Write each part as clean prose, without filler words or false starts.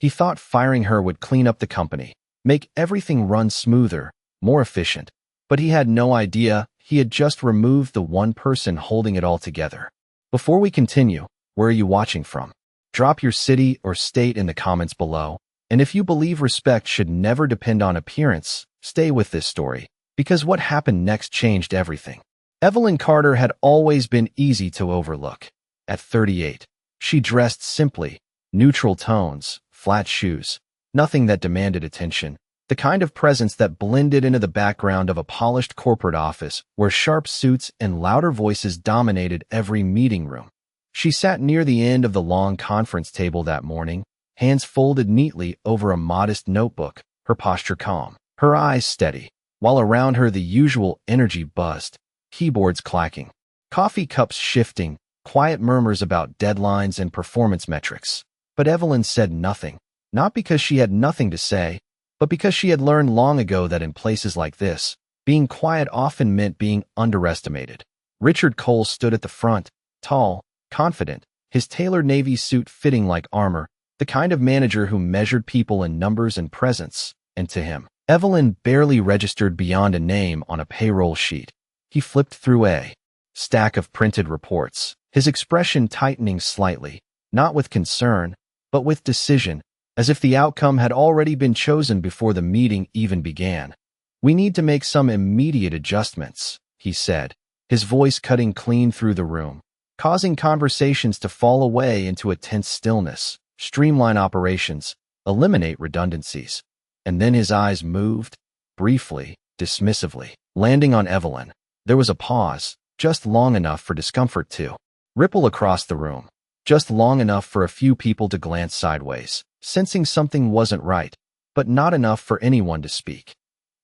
He thought firing her would clean up the company, make everything run smoother, more efficient. But he had no idea he had just removed the one person holding it all together. Before we continue, where are you watching from? Drop your city or state in the comments below. And if you believe respect should never depend on appearance, stay with this story, because what happened next changed everything. Evelyn Carter had always been easy to overlook. At 38, she dressed simply, neutral tones, flat shoes, nothing that demanded attention, the kind of presence that blended into the background of a polished corporate office where sharp suits and louder voices dominated every meeting room. She sat near the end of the long conference table that morning, hands folded neatly over a modest notebook, her posture calm, her eyes steady, while around her the usual energy buzzed, keyboards clacking, coffee cups shifting, quiet murmurs about deadlines and performance metrics. But Evelyn said nothing, not because she had nothing to say, but because she had learned long ago that in places like this, being quiet often meant being underestimated. Richard Cole stood at the front, tall, confident, his tailored navy suit fitting like armor, the kind of manager who measured people in numbers and presence, and to him, Evelyn barely registered beyond a name on a payroll sheet. He flipped through a stack of printed reports, his expression tightening slightly, not with concern, but with decision, as if the outcome had already been chosen before the meeting even began. "We need to make some immediate adjustments," he said, his voice cutting clean through the room, causing conversations to fall away into a tense stillness. "Streamline operations, eliminate redundancies." And then his eyes moved, briefly, dismissively, landing on Evelyn. There was a pause, just long enough for discomfort to ripple across the room, just long enough for a few people to glance sideways, sensing something wasn't right, but not enough for anyone to speak.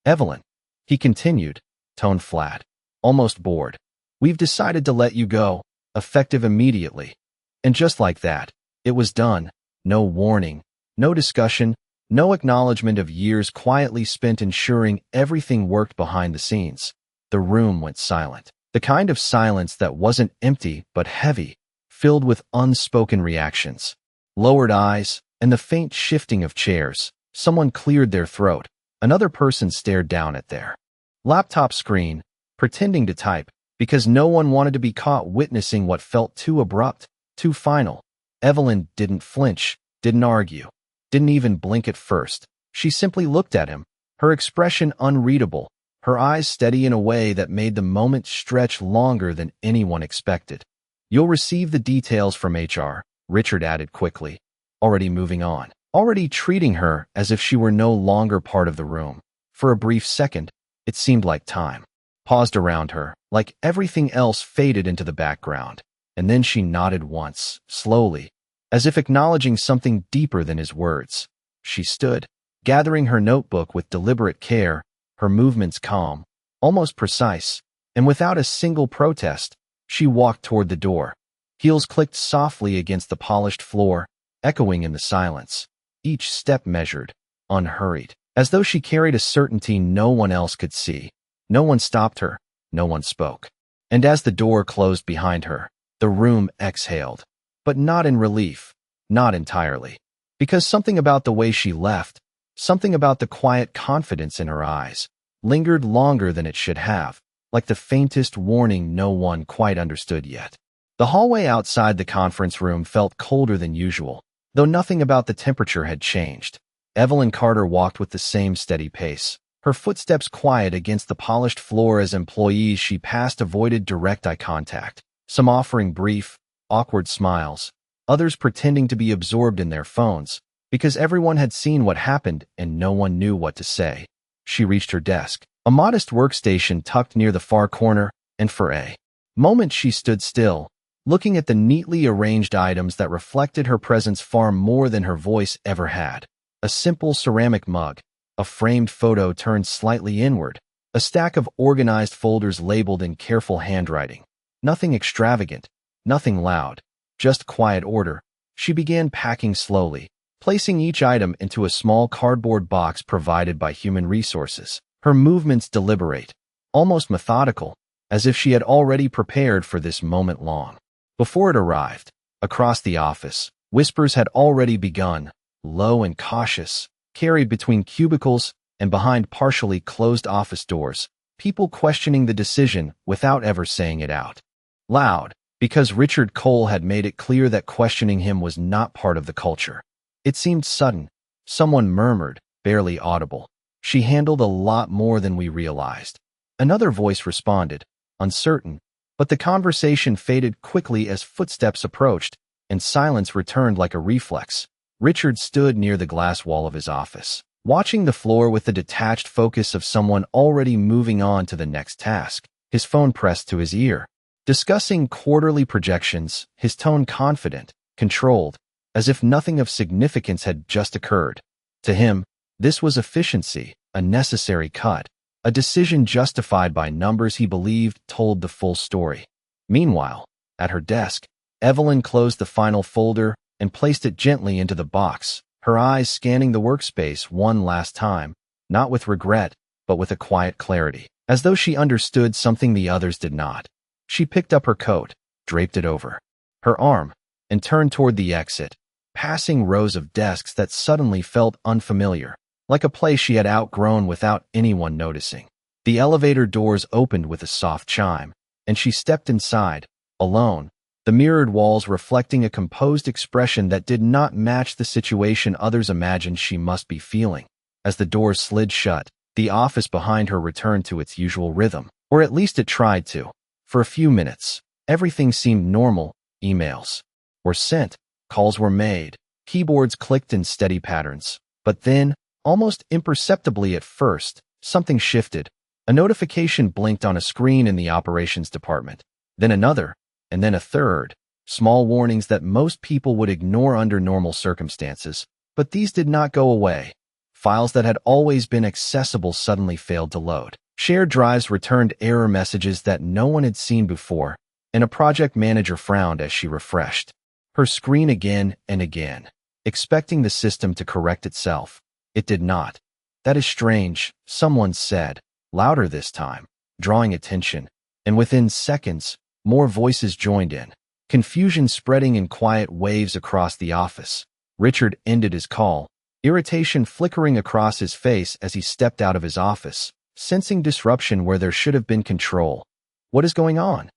"Evelyn," he continued, tone flat, almost bored, "we've decided to let you go, effective immediately." And just like that, it was done. No warning, no discussion, no acknowledgement of years quietly spent ensuring everything worked behind the scenes. The room went silent, the kind of silence that wasn't empty but heavy, filled with unspoken reactions. Lowered eyes, and the faint shifting of chairs. Someone cleared their throat. Another person stared down at their laptop screen, pretending to type, because no one wanted to be caught witnessing what felt too abrupt, too final. Evelyn didn't flinch, didn't argue, didn't even blink at first. She simply looked at him, her expression unreadable, her eyes steady in a way that made the moment stretch longer than anyone expected. "You'll receive the details from HR," Richard added quickly, already moving on, already treating her as if she were no longer part of the room. For a brief second, it seemed like time paused around her, like everything else faded into the background. And then she nodded once, slowly, as if acknowledging something deeper than his words. She stood, gathering her notebook with deliberate care, her movements calm, almost precise, and without a single protest, she walked toward the door. Heels clicked softly against the polished floor, echoing in the silence, each step measured, unhurried, as though she carried a certainty no one else could see. No one stopped her, no one spoke. And as the door closed behind her, the room exhaled, but not in relief, not entirely, because something about the way she left, something about the quiet confidence in her eyes, lingered longer than it should have, like the faintest warning no one quite understood yet. The hallway outside the conference room felt colder than usual, though nothing about the temperature had changed. Evelyn Carter walked with the same steady pace, her footsteps quiet against the polished floor as employees she passed avoided direct eye contact. Some offering brief, awkward smiles, others pretending to be absorbed in their phones, because everyone had seen what happened and no one knew what to say. She reached her desk, a modest workstation tucked near the far corner, and for a moment she stood still, looking at the neatly arranged items that reflected her presence far more than her voice ever had. A simple ceramic mug, a framed photo turned slightly inward, a stack of organized folders labeled in careful handwriting. Nothing extravagant, nothing loud, just quiet order. She began packing slowly, placing each item into a small cardboard box provided by Human Resources. Her movements deliberate, almost methodical, as if she had already prepared for this moment long. Before it arrived, across the office, whispers had already begun, low and cautious, carried between cubicles and behind partially closed office doors, people questioning the decision without ever saying it out loud, because Richard Cole had made it clear that questioning him was not part of the culture. It seemed sudden. Someone murmured, barely audible, "She handled a lot more than we realized." Another voice responded, uncertain, but the conversation faded quickly as footsteps approached, and silence returned like a reflex. Richard stood near the glass wall of his office, watching the floor with the detached focus of someone already moving on to the next task, his phone pressed to his ear. Discussing quarterly projections, his tone confident, controlled, as if nothing of significance had just occurred. To him, this was efficiency, a necessary cut, a decision justified by numbers he believed told the full story. Meanwhile, at her desk, Evelyn closed the final folder and placed it gently into the box, her eyes scanning the workspace one last time, not with regret, but with a quiet clarity, as though she understood something the others did not. She picked up her coat, draped it over her arm, and turned toward the exit, passing rows of desks that suddenly felt unfamiliar, like a place she had outgrown without anyone noticing. The elevator doors opened with a soft chime, and she stepped inside, alone, the mirrored walls reflecting a composed expression that did not match the situation others imagined she must be feeling. As the doors slid shut, the office behind her returned to its usual rhythm, or at least it tried to. For a few minutes, everything seemed normal. Emails were sent, calls were made, keyboards clicked in steady patterns. But then, almost imperceptibly at first, something shifted. A notification blinked on a screen in the operations department, then another, and then a third. Small warnings that most people would ignore under normal circumstances, but these did not go away. Files that had always been accessible suddenly failed to load. Shared drives returned error messages that no one had seen before, and a project manager frowned as she refreshed her screen again and again, expecting the system to correct itself. It did not. "That is strange," someone said, louder this time, drawing attention, and within seconds, more voices joined in, confusion spreading in quiet waves across the office. Richard ended his call, irritation flickering across his face as he stepped out of his office, sensing disruption where there should have been control. "What is going on?"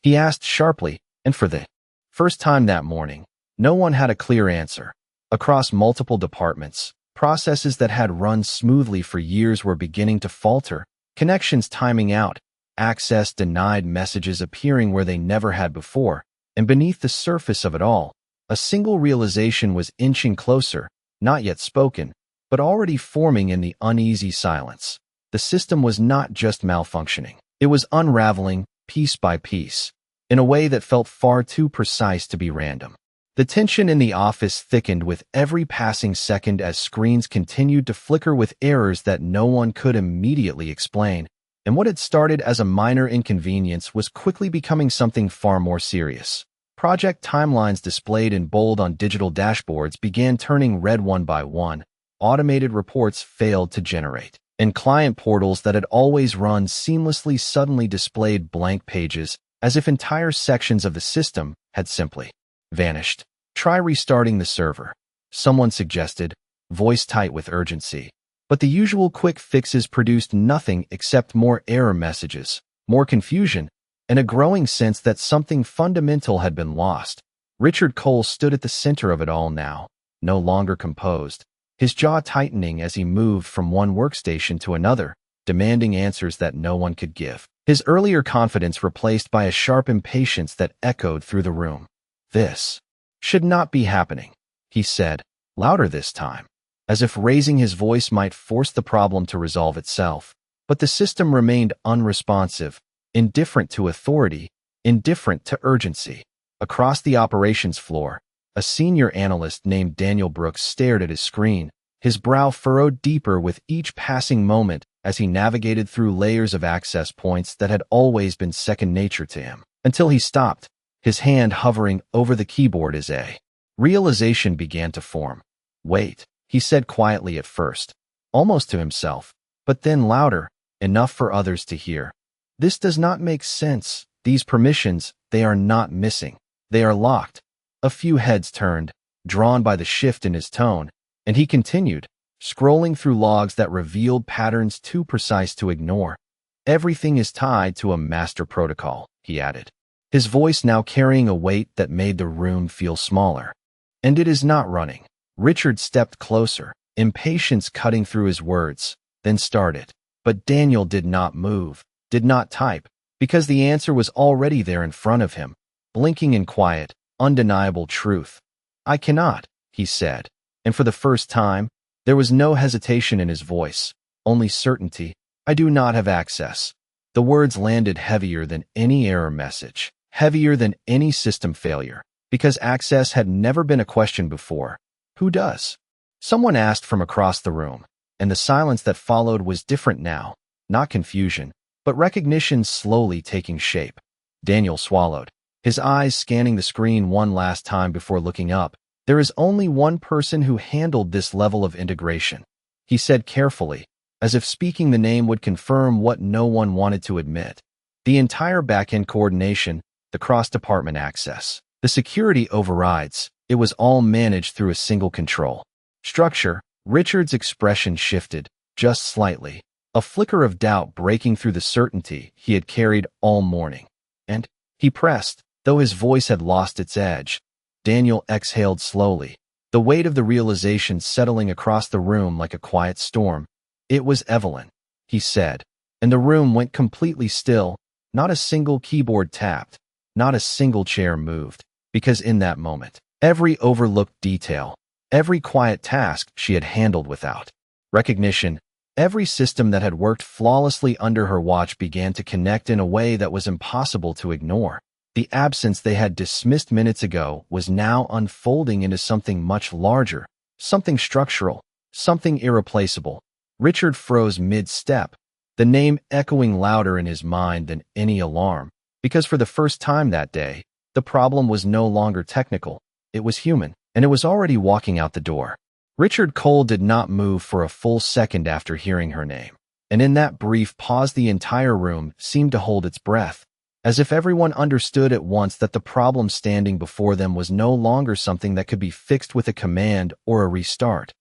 he asked sharply, and for the first time that morning, no one had a clear answer. Across multiple departments, processes that had run smoothly for years were beginning to falter, connections timing out, access denied, messages appearing where they never had before, and beneath the surface of it all, a single realization was inching closer, not yet spoken, but already forming in the uneasy silence. The system was not just malfunctioning. It was unraveling, piece by piece, in a way that felt far too precise to be random. The tension in the office thickened with every passing second as screens continued to flicker with errors that no one could immediately explain, and what had started as a minor inconvenience was quickly becoming something far more serious. Project timelines displayed in bold on digital dashboards began turning red one by one, automated reports failed to generate, and client portals that had always run seamlessly suddenly displayed blank pages, as if entire sections of the system had simply vanished. "Try restarting the server," someone suggested, voice tight with urgency. But the usual quick fixes produced nothing except more error messages, more confusion, and a growing sense that something fundamental had been lost. Richard Cole stood at the center of it all now, no longer composed, his jaw tightening as he moved from one workstation to another, demanding answers that no one could give. His earlier confidence replaced by a sharp impatience that echoed through the room. "This should not be happening," he said, louder this time, as if raising his voice might force the problem to resolve itself. But the system remained unresponsive, indifferent to authority, indifferent to urgency. Across the operations floor, a senior analyst named Daniel Brooks stared at his screen, his brow furrowed deeper with each passing moment as he navigated through layers of access points that had always been second nature to him, until he stopped, his hand hovering over the keyboard as a realization began to form. "Wait," he said quietly at first, almost to himself, but then louder, enough for others to hear. "This does not make sense. These permissions, they are not missing. They are locked." A few heads turned, drawn by the shift in his tone, And he continued, scrolling through logs that revealed patterns too precise to ignore. Everything is tied to a master protocol, he added, his voice now carrying a weight that made the room feel smaller. And it is not running. Richard stepped closer, impatience cutting through his words, then started. But Daniel did not move, did not type, because the answer was already there in front of him, blinking in quiet, undeniable truth. I cannot, he said, and for the first time, there was no hesitation in his voice, only certainty. I do not have access. The words landed heavier than any error message, heavier than any system failure, because access had never been a question before. Who does? Someone asked from across the room, and the silence that followed was different now, not confusion, but recognition slowly taking shape. Daniel swallowed, his eyes scanning the screen one last time before looking up. There is only one person who handled this level of integration, he said carefully, as if speaking the name would confirm what no one wanted to admit. The entire back-end coordination, the cross-department access, the security overrides, it was all managed through a single control structure. Richard's expression shifted, just slightly, a flicker of doubt breaking through the certainty he had carried all morning. And he pressed, though his voice had lost its edge. Daniel exhaled slowly, the weight of the realization settling across the room like a quiet storm. It was Evelyn, he said, and the room went completely still. Not a single keyboard tapped, not a single chair moved, because in that moment, every overlooked detail, every quiet task she had handled without recognition, every system that had worked flawlessly under her watch began to connect in a way that was impossible to ignore. The absence they had dismissed minutes ago was now unfolding into something much larger, something structural, something irreplaceable. Richard froze mid-step, the name echoing louder in his mind than any alarm, because for the first time that day, the problem was no longer technical, it was human, and it was already walking out the door. Richard Cole did not move for a full second after hearing her name, and in that brief pause the entire room seemed to hold its breath, as if everyone understood at once that the problem standing before them was no longer something that could be fixed with a command or a restart.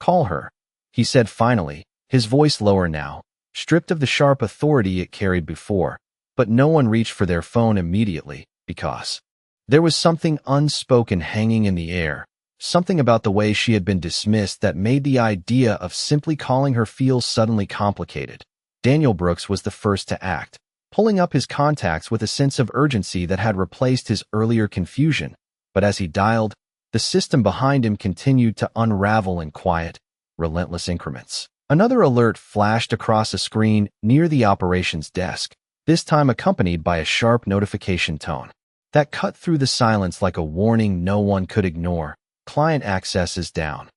Call her, he said finally, his voice lower now, stripped of the sharp authority it carried before, but no one reached for their phone immediately, because there was something unspoken hanging in the air, something about the way she had been dismissed that made the idea of simply calling her feel suddenly complicated. Daniel Brooks was the first to act, pulling up his contacts with a sense of urgency that had replaced his earlier confusion, but as he dialed, the system behind him continued to unravel in quiet, relentless increments. Another alert flashed across a screen near the operations desk, this time accompanied by a sharp notification tone that cut through the silence like a warning no one could ignore. Client access is down,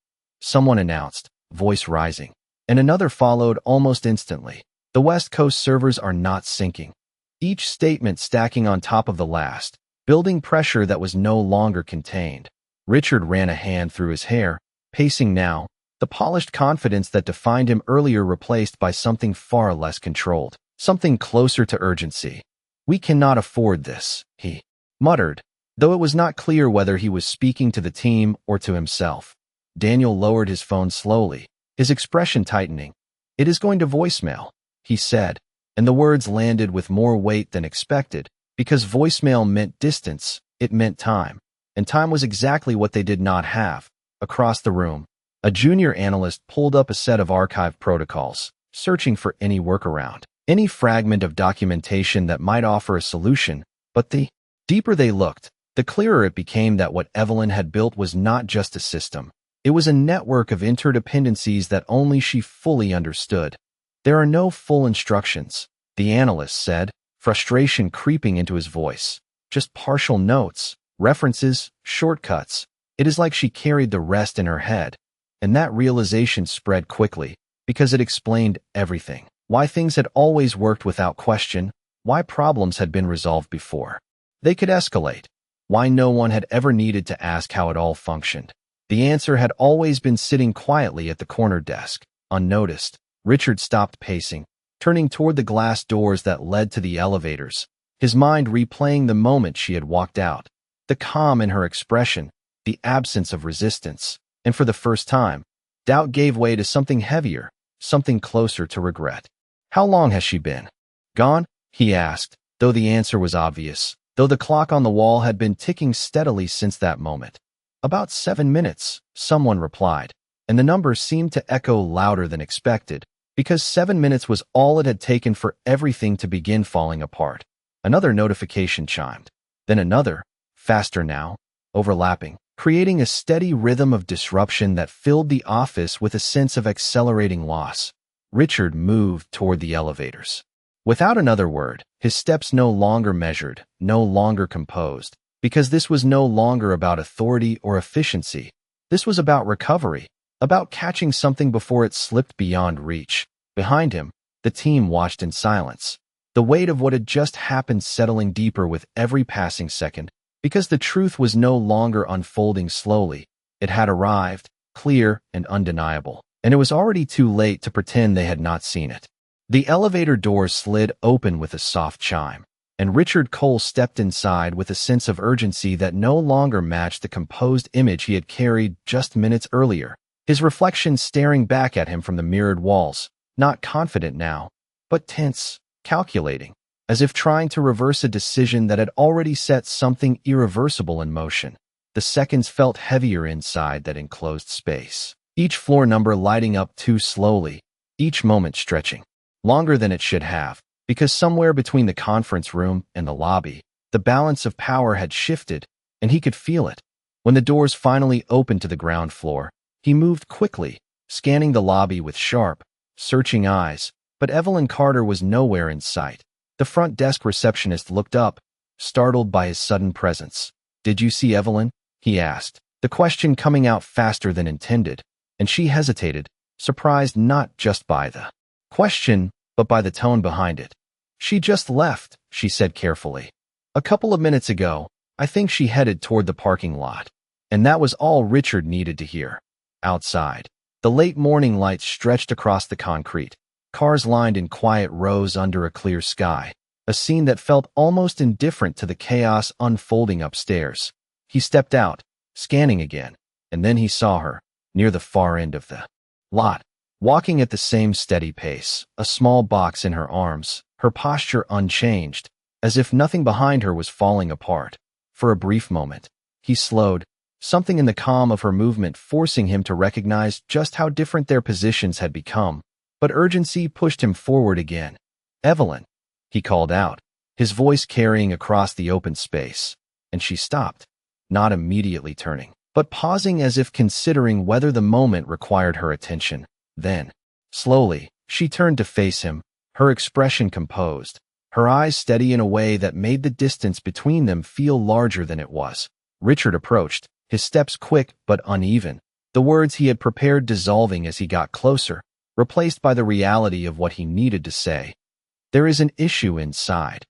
someone announced, voice rising, and another followed almost instantly. The West Coast servers are not syncing, each statement stacking on top of the last, building pressure that was no longer contained. Richard ran a hand through his hair, pacing now, the polished confidence that defined him earlier replaced by something far less controlled, something closer to urgency. We cannot afford this, he muttered, though it was not clear whether he was speaking to the team or to himself. Daniel lowered his phone slowly, his expression tightening. It is going to voicemail, he said, and the words landed with more weight than expected, because voicemail meant distance, it meant time, and time was exactly what they did not have. Across the room, a junior analyst pulled up a set of archive protocols, searching for any workaround, any fragment of documentation that might offer a solution, but the deeper they looked, the clearer it became that what Evelyn had built was not just a system. It was a network of interdependencies that only she fully understood. There are no full instructions, the analyst said, frustration creeping into his voice. Just partial notes, references, shortcuts. It is like she carried the rest in her head. And that realization spread quickly, because it explained everything. Why things had always worked without question, why problems had been resolved before they could escalate, why no one had ever needed to ask how it all functioned. The answer had always been sitting quietly at the corner desk, unnoticed. Richard stopped pacing, turning toward the glass doors that led to the elevators, his mind replaying the moment she had walked out, the calm in her expression, the absence of resistance, and for the first time, Doubt gave way to something heavier, something closer to regret. "How long has she been gone?" he asked, though the answer was obvious, though the clock on the wall had been ticking steadily since that moment. "About 7 minutes," someone replied, and the number seemed to echo louder than expected, because 7 minutes was all it had taken for everything to begin falling apart. Another notification chimed. Then another, faster now, overlapping, creating a steady rhythm of disruption that filled the office with a sense of accelerating loss. Richard moved toward the elevators. Without another word, his steps no longer measured, no longer composed, because this was no longer about authority or efficiency. This was about recovery, about catching something before it slipped beyond reach. Behind him, the team watched in silence, the weight of what had just happened settling deeper with every passing second, because the truth was no longer unfolding slowly. It had arrived, clear and undeniable, and it was already too late to pretend they had not seen it. The elevator doors slid open with a soft chime, and Richard Cole stepped inside with a sense of urgency that no longer matched the composed image he had carried just minutes earlier, his reflection staring back at him from the mirrored walls, not confident now, but tense, calculating, as if trying to reverse a decision that had already set something irreversible in motion. The seconds felt heavier inside that enclosed space, each floor number lighting up too slowly, each moment stretching longer than it should have, because somewhere between the conference room and the lobby, the balance of power had shifted, and he could feel it. When the doors finally opened to the ground floor, he moved quickly, scanning the lobby with sharp, searching eyes, but Evelyn Carter was nowhere in sight. The front desk receptionist looked up, startled by his sudden presence. "Did you see Evelyn?" he asked, the question coming out faster than intended, and she hesitated, surprised not just by the question, but by the tone behind it. "She just left," she said carefully. "A couple of minutes ago. I think she headed toward the parking lot." And that was all Richard needed to hear. Outside, the late morning lights stretched across the concrete, cars lined in quiet rows under a clear sky, a scene that felt almost indifferent to the chaos unfolding upstairs. He stepped out, scanning again, and then he saw her, near the far end of the lot, walking at the same steady pace, a small box in her arms, her posture unchanged, as if nothing behind her was falling apart. For a brief moment, he slowed, something in the calm of her movement forcing him to recognize just how different their positions had become. But urgency pushed him forward again. "Evelyn," he called out, his voice carrying across the open space, and she stopped, not immediately turning, but pausing as if considering whether the moment required her attention. Then, slowly, she turned to face him, her expression composed, her eyes steady in a way that made the distance between them feel larger than it was. Richard approached, his steps quick but uneven, the words he had prepared dissolving as he got closer, replaced by the reality of what he needed to say. "There is an issue inside,"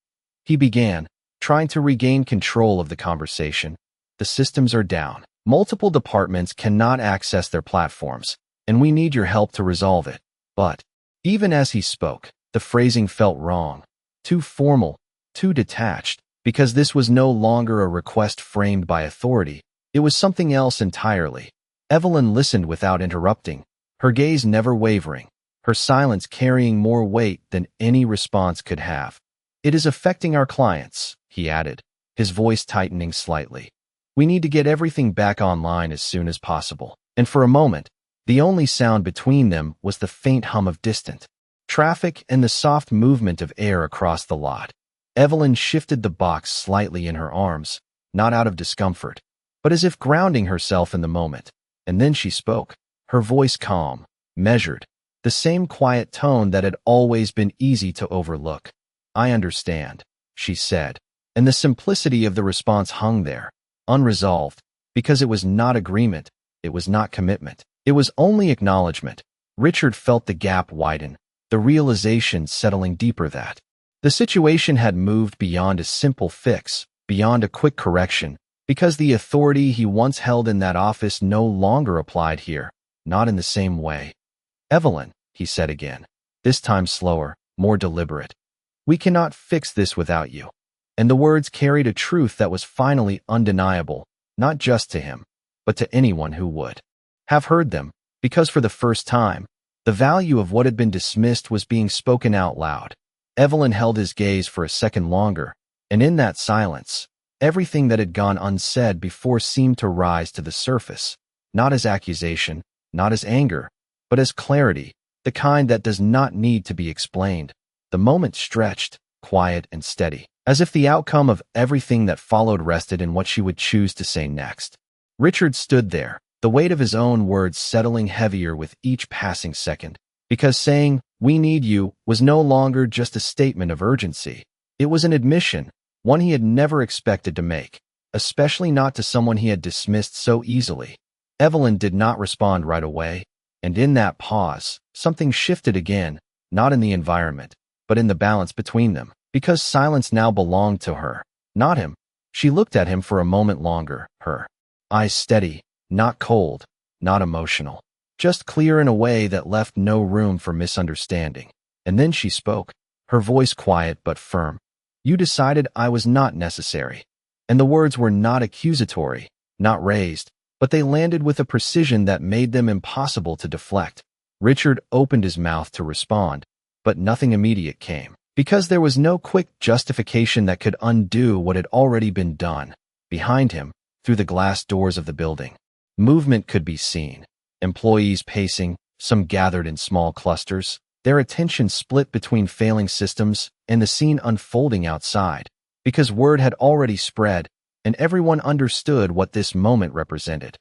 he began, trying to regain control of the conversation. "The systems are down. Multiple departments cannot access their platforms, and we need your help to resolve it." But even as he spoke, the phrasing felt wrong, too formal, too detached, because this was no longer a request framed by authority. It was something else entirely. Evelyn listened without interrupting, her gaze never wavering, her silence carrying more weight than any response could have. "It is affecting our clients," he added, his voice tightening slightly. "We need to get everything back online as soon as possible." And for a moment, the only sound between them was the faint hum of distant traffic and the soft movement of air across the lot. Evelyn shifted the box slightly in her arms, not out of discomfort, but as if grounding herself in the moment. And then she spoke, her voice calm, measured, the same quiet tone that had always been easy to overlook. "I understand," she said, and the simplicity of the response hung there, unresolved, because it was not agreement, it was not commitment, it was only acknowledgement. Richard felt the gap widen, the realization settling deeper that the situation had moved beyond a simple fix, beyond a quick correction, because the authority he once held in that office no longer applied here, not in the same way. "Evelyn," he said again, this time slower, more deliberate, "we cannot fix this without you." And the words carried a truth that was finally undeniable, not just to him, but to anyone who would have heard them, because for the first time, the value of what had been dismissed was being spoken out loud. Evelyn held his gaze for a second longer, and in that silence, everything that had gone unsaid before seemed to rise to the surface, not as accusation, not as anger, but as clarity, the kind that does not need to be explained. The moment stretched, quiet and steady, as if the outcome of everything that followed rested in what she would choose to say next. Richard stood there, the weight of his own words settling heavier with each passing second, because saying, "We need you," was no longer just a statement of urgency. It was an admission, one he had never expected to make, especially not to someone he had dismissed so easily. Evelyn did not respond right away, and in that pause, something shifted again, not in the environment, but in the balance between them, because silence now belonged to her, not him. She looked at him for a moment longer, her eyes steady, not cold, not emotional, just clear in a way that left no room for misunderstanding. And then she spoke, her voice quiet but firm. "You decided I was not necessary." And the words were not accusatory, not raised, but they landed with a precision that made them impossible to deflect. Richard opened his mouth to respond, but nothing immediate came, because there was no quick justification that could undo what had already been done. Behind him, through the glass doors of the building, movement could be seen. Employees pacing, some gathered in small clusters, their attention split between failing systems and the scene unfolding outside, because word had already spread, and everyone understood what this moment represented.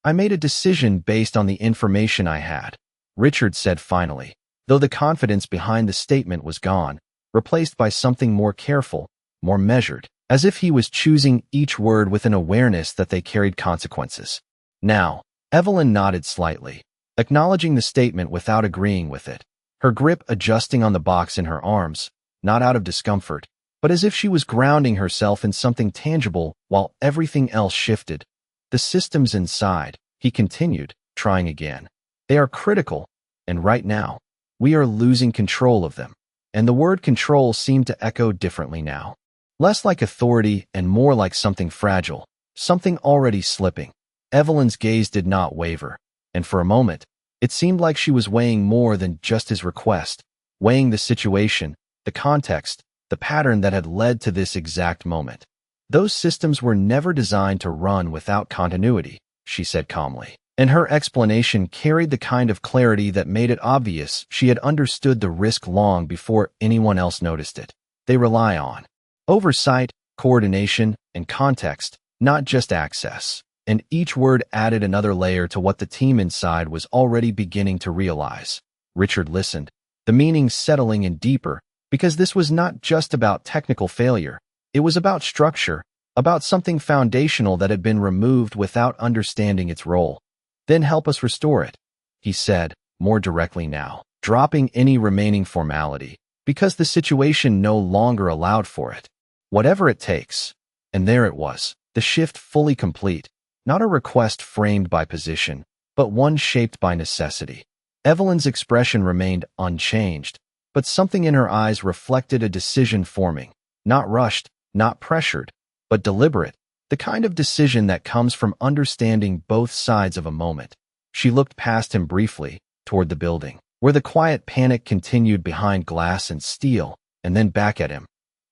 "I made a decision based on the information I had," Richard said finally, though the confidence behind the statement was gone, replaced by something more careful, more measured, as if he was choosing each word with an awareness that they carried consequences. Now, Evelyn nodded slightly, acknowledging the statement without agreeing with it, her grip adjusting on the box in her arms, not out of discomfort, but as if she was grounding herself in something tangible while everything else shifted. "The systems inside," he continued, trying again. "They are critical, and right now, we are losing control of them." And the word control seemed to echo differently now. Less like authority and more like something fragile, something already slipping. Evelyn's gaze did not waver, and for a moment, it seemed like she was weighing more than just his request, weighing the situation, the context, the pattern that had led to this exact moment. "Those systems were never designed to run without continuity," she said calmly, and her explanation carried the kind of clarity that made it obvious she had understood the risk long before anyone else noticed it. "They rely on oversight, coordination, and context, not just access." And each word added another layer to what the team inside was already beginning to realize. Richard listened, the meaning settling in deeper, because this was not just about technical failure. It was about structure, about something foundational that had been removed without understanding its role. "Then help us restore it," he said, more directly now, dropping any remaining formality, because the situation no longer allowed for it. "Whatever it takes." And there it was, the shift fully complete. Not a request framed by position, but one shaped by necessity. Evelyn's expression remained unchanged, but something in her eyes reflected a decision forming, not rushed, not pressured, but deliberate, the kind of decision that comes from understanding both sides of a moment. She looked past him briefly, toward the building, where the quiet panic continued behind glass and steel, and then back at him.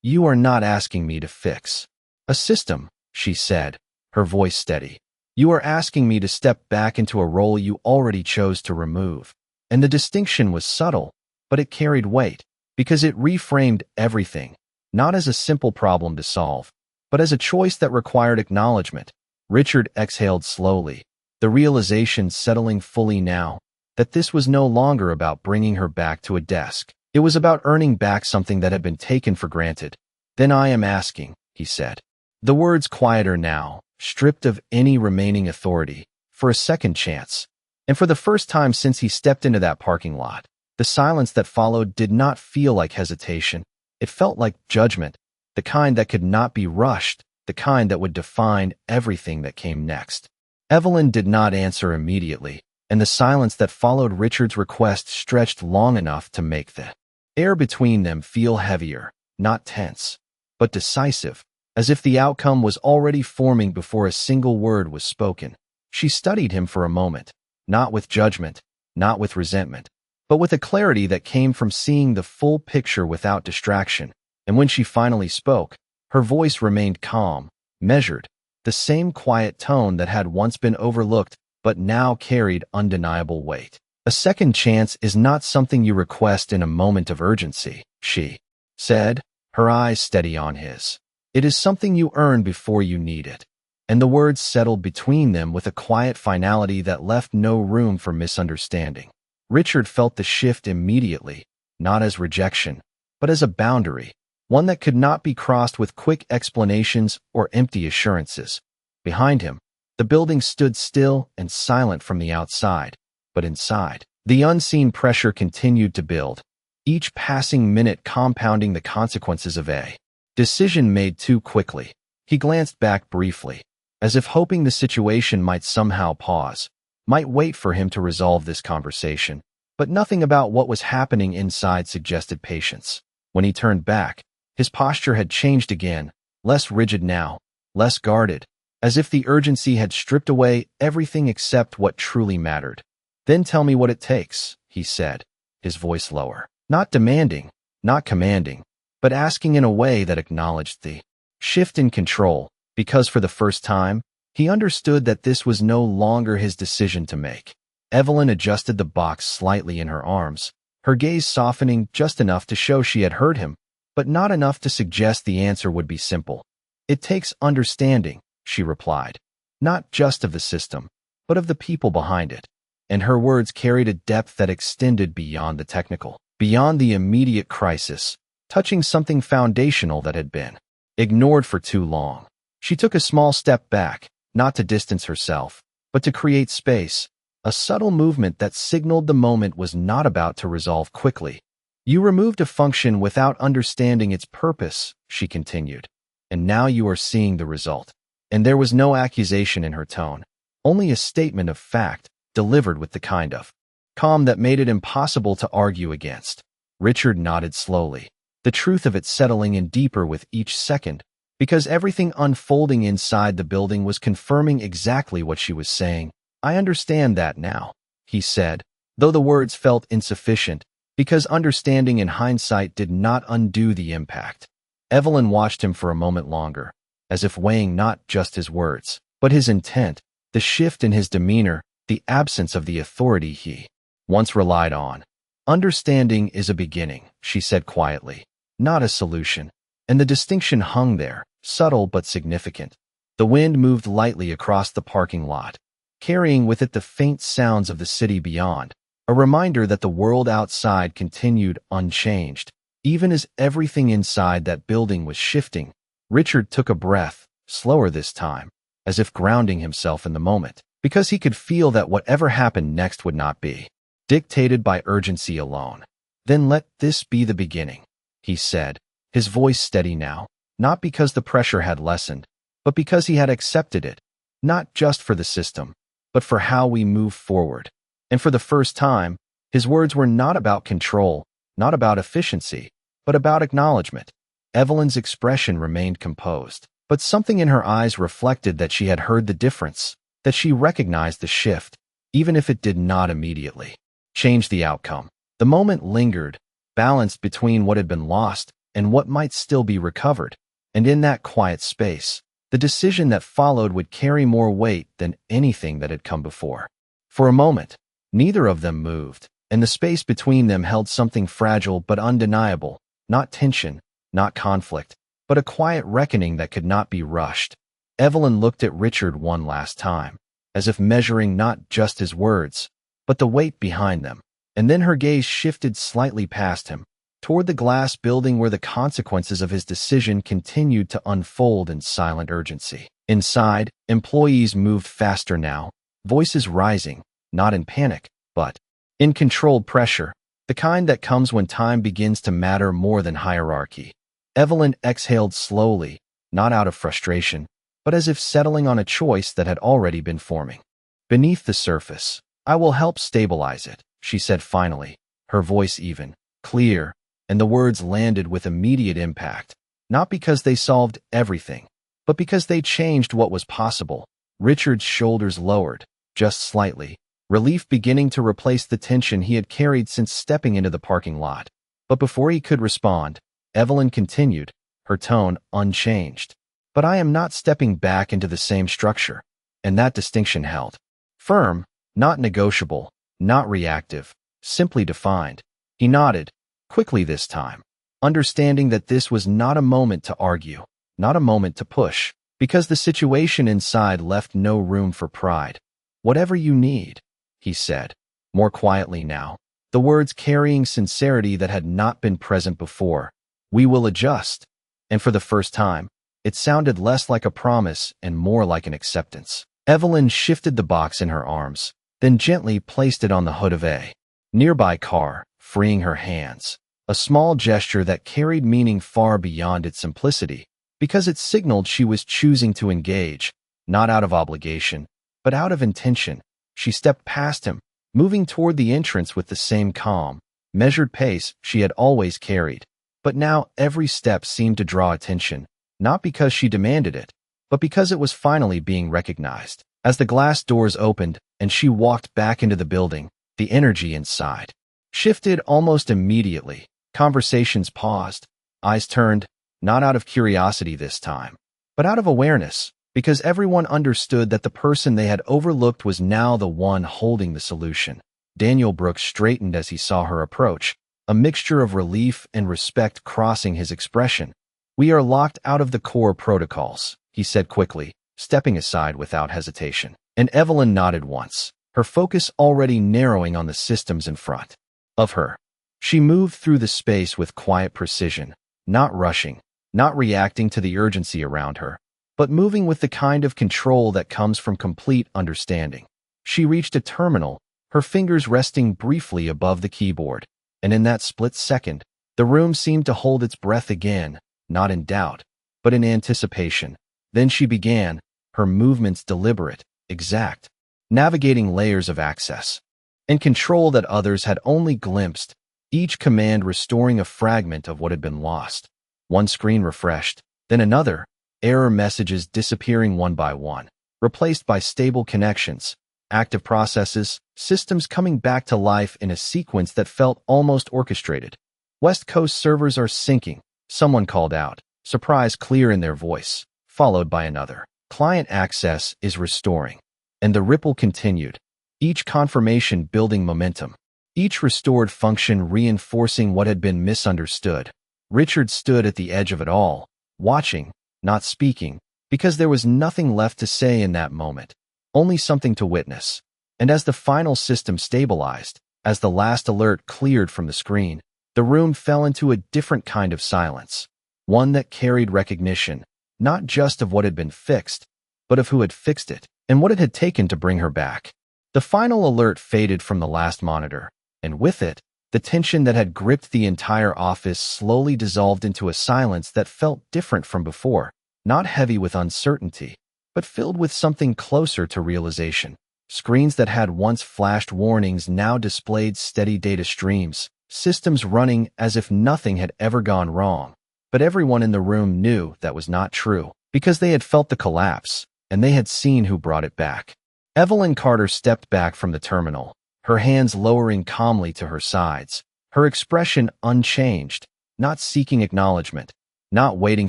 "You are not asking me to fix a system," she said, her voice steady. "You are asking me to step back into a role you already chose to remove." And the distinction was subtle, but it carried weight, because it reframed everything, not as a simple problem to solve, but as a choice that required acknowledgement. Richard exhaled slowly, the realization settling fully now, that this was no longer about bringing her back to a desk. It was about earning back something that had been taken for granted. "Then I am asking," he said, the words quieter now, stripped of any remaining authority, "for a second chance." And for the first time since he stepped into that parking lot, the silence that followed did not feel like hesitation. It felt like judgment, the kind that could not be rushed, the kind that would define everything that came next. Evelyn did not answer immediately, and the silence that followed Richard's request stretched long enough to make the air between them feel heavier, not tense, but decisive, as if the outcome was already forming before a single word was spoken. She studied him for a moment, not with judgment, not with resentment, but with a clarity that came from seeing the full picture without distraction. And when she finally spoke, her voice remained calm, measured, the same quiet tone that had once been overlooked but now carried undeniable weight. A second chance is not something you request in a moment of urgency, she said, her eyes steady on his. It is something you earn before you need it. And the words settled between them with a quiet finality that left no room for misunderstanding. Richard felt the shift immediately, not as rejection, but as a boundary, one that could not be crossed with quick explanations or empty assurances. Behind him, the building stood still and silent from the outside, but inside, the unseen pressure continued to build, each passing minute compounding the consequences of a decision made too quickly. He glanced back briefly, as if hoping the situation might somehow pause, might wait for him to resolve this conversation, but nothing about what was happening inside suggested patience. When he turned back, his posture had changed again, less rigid now, less guarded, as if the urgency had stripped away everything except what truly mattered. Then tell me what it takes, he said, his voice lower. Not demanding, not commanding, but asking in a way that acknowledged the shift in control, because for the first time, he understood that this was no longer his decision to make. Evelyn adjusted the box slightly in her arms, her gaze softening just enough to show she had heard him, but not enough to suggest the answer would be simple. It takes understanding, she replied, not just of the system, but of the people behind it. And her words carried a depth that extended beyond the technical, beyond the immediate crisis, touching something foundational that had been ignored for too long. She took a small step back, not to distance herself, but to create space, a subtle movement that signaled the moment was not about to resolve quickly. You removed a function without understanding its purpose, she continued, and now you are seeing the result. And there was no accusation in her tone, only a statement of fact, delivered with the kind of calm that made it impossible to argue against. Richard nodded slowly, the truth of it settling in deeper with each second, because everything unfolding inside the building was confirming exactly what she was saying. I understand that now, he said, though the words felt insufficient, because understanding in hindsight did not undo the impact. Evelyn watched him for a moment longer, as if weighing not just his words, but his intent, the shift in his demeanor, the absence of the authority he once relied on. Understanding is a beginning, she said quietly, not a solution, and the distinction hung there, subtle but significant. The wind moved lightly across the parking lot, carrying with it the faint sounds of the city beyond, a reminder that the world outside continued unchanged. Even as everything inside that building was shifting, Richard took a breath, slower this time, as if grounding himself in the moment, because he could feel that whatever happened next would not be dictated by urgency alone. Then let this be the beginning, he said, his voice steady now, not because the pressure had lessened, but because he had accepted it, not just for the system, but for how we move forward. And for the first time, his words were not about control, not about efficiency, but about acknowledgement. Evelyn's expression remained composed, but something in her eyes reflected that she had heard the difference, that she recognized the shift, even if it did not immediately change the outcome. The moment lingered, balanced between what had been lost and what might still be recovered, and in that quiet space, the decision that followed would carry more weight than anything that had come before. For a moment, neither of them moved, and the space between them held something fragile but undeniable, not tension, not conflict, but a quiet reckoning that could not be rushed. Evelyn looked at Richard one last time, as if measuring not just his words, but the weight behind them, and then her gaze shifted slightly past him, toward the glass building where the consequences of his decision continued to unfold in silent urgency. Inside, employees moved faster now, voices rising, not in panic, but in controlled pressure, the kind that comes when time begins to matter more than hierarchy. Evelyn exhaled slowly, not out of frustration, but as if settling on a choice that had already been forming. Beneath the surface, I will help stabilize it, she said finally, her voice even, clear, and the words landed with immediate impact, not because they solved everything, but because they changed what was possible. Richard's shoulders lowered, just slightly, relief beginning to replace the tension he had carried since stepping into the parking lot. But before he could respond, Evelyn continued, her tone unchanged. But I am not stepping back into the same structure, and that distinction held. Firm, not negotiable, not reactive, simply defined. He nodded, quickly this time, understanding that this was not a moment to argue, not a moment to push, because the situation inside left no room for pride. Whatever you need, he said, more quietly now, the words carrying sincerity that had not been present before. We will adjust. And for the first time, it sounded less like a promise and more like an acceptance. Evelyn shifted the box in her arms, then gently placed it on the hood of a nearby car, freeing her hands. A small gesture that carried meaning far beyond its simplicity, because it signaled she was choosing to engage, not out of obligation, but out of intention. She stepped past him, moving toward the entrance with the same calm, measured pace she had always carried. But now every step seemed to draw attention, not because she demanded it, but because it was finally being recognized. As the glass doors opened and she walked back into the building, the energy inside shifted almost immediately. Conversations paused, eyes turned, not out of curiosity this time, but out of awareness, because everyone understood that the person they had overlooked was now the one holding the solution. Daniel Brooks straightened as he saw her approach, a mixture of relief and respect crossing his expression. We are locked out of the core protocols, he said quickly, stepping aside without hesitation. And Evelyn nodded once, her focus already narrowing on the systems in front of her. She moved through the space with quiet precision, not rushing, not reacting to the urgency around her, but moving with the kind of control that comes from complete understanding. She reached a terminal, her fingers resting briefly above the keyboard, and in that split second, the room seemed to hold its breath again, not in doubt, but in anticipation. Then she began, her movements deliberate, exact, navigating layers of access and control that others had only glimpsed, each command restoring a fragment of what had been lost. One screen refreshed, then another, error messages disappearing one by one, replaced by stable connections, active processes, systems coming back to life in a sequence that felt almost orchestrated. West Coast servers are syncing, someone called out, surprise clear in their voice, followed by another. Client access is restoring. And the ripple continued, each confirmation building momentum, each restored function reinforcing what had been misunderstood. Richard stood at the edge of it all, watching, not speaking, because there was nothing left to say in that moment, only something to witness. And as the final system stabilized, as the last alert cleared from the screen, the room fell into a different kind of silence, one that carried recognition, not just of what had been fixed, but of who had fixed it, and what it had taken to bring her back. The final alert faded from the last monitor, and with it, the tension that had gripped the entire office slowly dissolved into a silence that felt different from before, not heavy with uncertainty, but filled with something closer to realization. Screens that had once flashed warnings now displayed steady data streams, systems running as if nothing had ever gone wrong. But everyone in the room knew that was not true, because they had felt the collapse, and they had seen who brought it back. Evelyn Carter stepped back from the terminal, her hands lowering calmly to her sides, her expression unchanged, not seeking acknowledgement, not waiting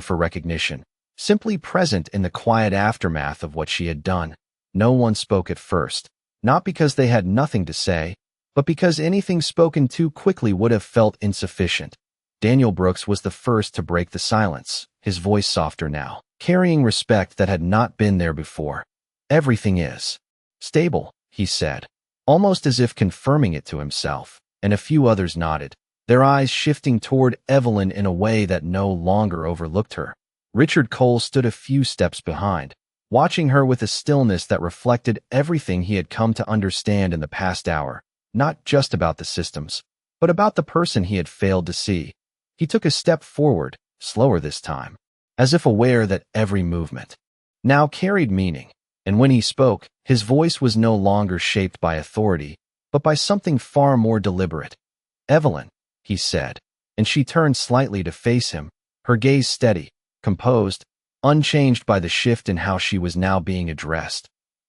for recognition, simply present in the quiet aftermath of what she had done. No one spoke at first, not because they had nothing to say, but because anything spoken too quickly would have felt insufficient. Daniel Brooks was the first to break the silence, his voice softer now, carrying respect that had not been there before. Everything is stable, he said, almost as if confirming it to himself, and a few others nodded, their eyes shifting toward Evelyn in a way that no longer overlooked her. Richard Cole stood a few steps behind, watching her with a stillness that reflected everything he had come to understand in the past hour, not just about the systems, but about the person he had failed to see. He took a step forward, slower this time, as if aware that every movement now carried meaning, and when he spoke, his voice was no longer shaped by authority, but by something far more deliberate. "Evelyn," he said, and she turned slightly to face him, her gaze steady, composed, unchanged by the shift in how she was now being addressed.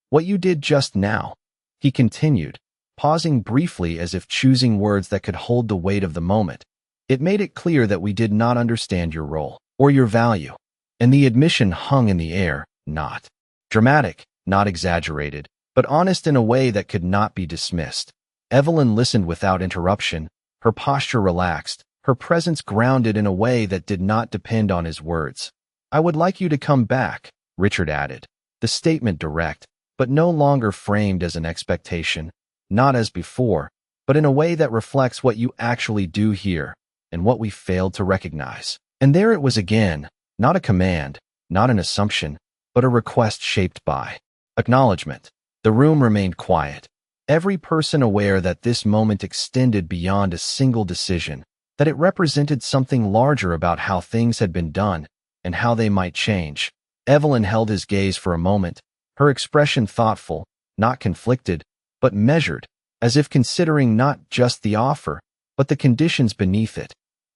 "What you did just now," he continued, pausing briefly as if choosing words that could hold the weight of the moment. It made it clear that we did not understand your role or your value. And the admission hung in the air, not dramatic, not exaggerated, but honest in a way that could not be dismissed. Evelyn listened without interruption, her posture relaxed, her presence grounded in a way that did not depend on his words. "I would like you to come back," Richard added, the statement direct, but no longer framed as an expectation, not as before, but in a way that reflects what you actually do here and what we failed to recognize. And there it was again, not a command, not an assumption, but a request shaped by acknowledgement. The room remained quiet, every person aware that this moment extended beyond a single decision, that it represented something larger about how things had been done and how they might change. Evelyn held his gaze for a moment, her expression thoughtful, not conflicted, but measured, as if considering not just the offer, but the conditions beneath it.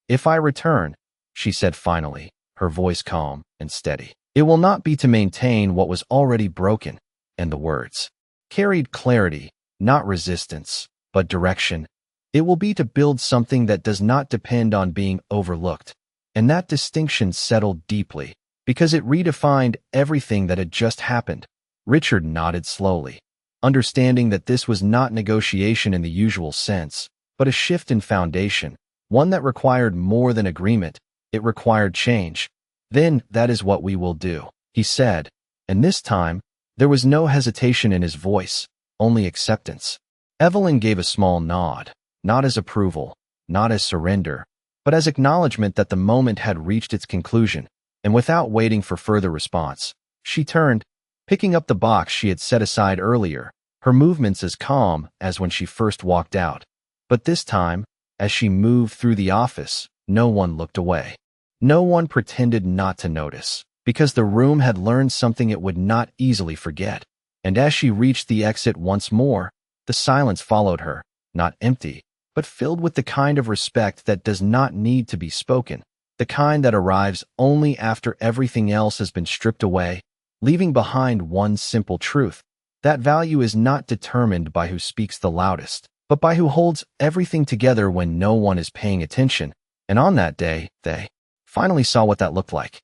"If I return," she said finally, her voice calm and steady, "it will not be to maintain what was already broken," and the words carried clarity, not resistance, but direction. "It will be to build something that does not depend on being overlooked." And that distinction settled deeply, because it redefined everything that had just happened. Richard nodded slowly, understanding that this was not negotiation in the usual sense, but a shift in foundation, one that required more than agreement. It required change. "Then that is what we will do," he said, and this time, there was no hesitation in his voice, only acceptance. Evelyn gave a small nod, not as approval, not as surrender, but as acknowledgement that the moment had reached its conclusion, and without waiting for further response, she turned, picking up the box she had set aside earlier, her movements as calm as when she first walked out. But this time, as she moved through the office, no one looked away. No one pretended not to notice, because the room had learned something it would not easily forget. And as she reached the exit once more, the silence followed her, not empty, but filled with the kind of respect that does not need to be spoken, the kind that arrives only after everything else has been stripped away, leaving behind one simple truth: that value is not determined by who speaks the loudest, but by who holds everything together when no one is paying attention. And on that day, they finally saw what that looked like.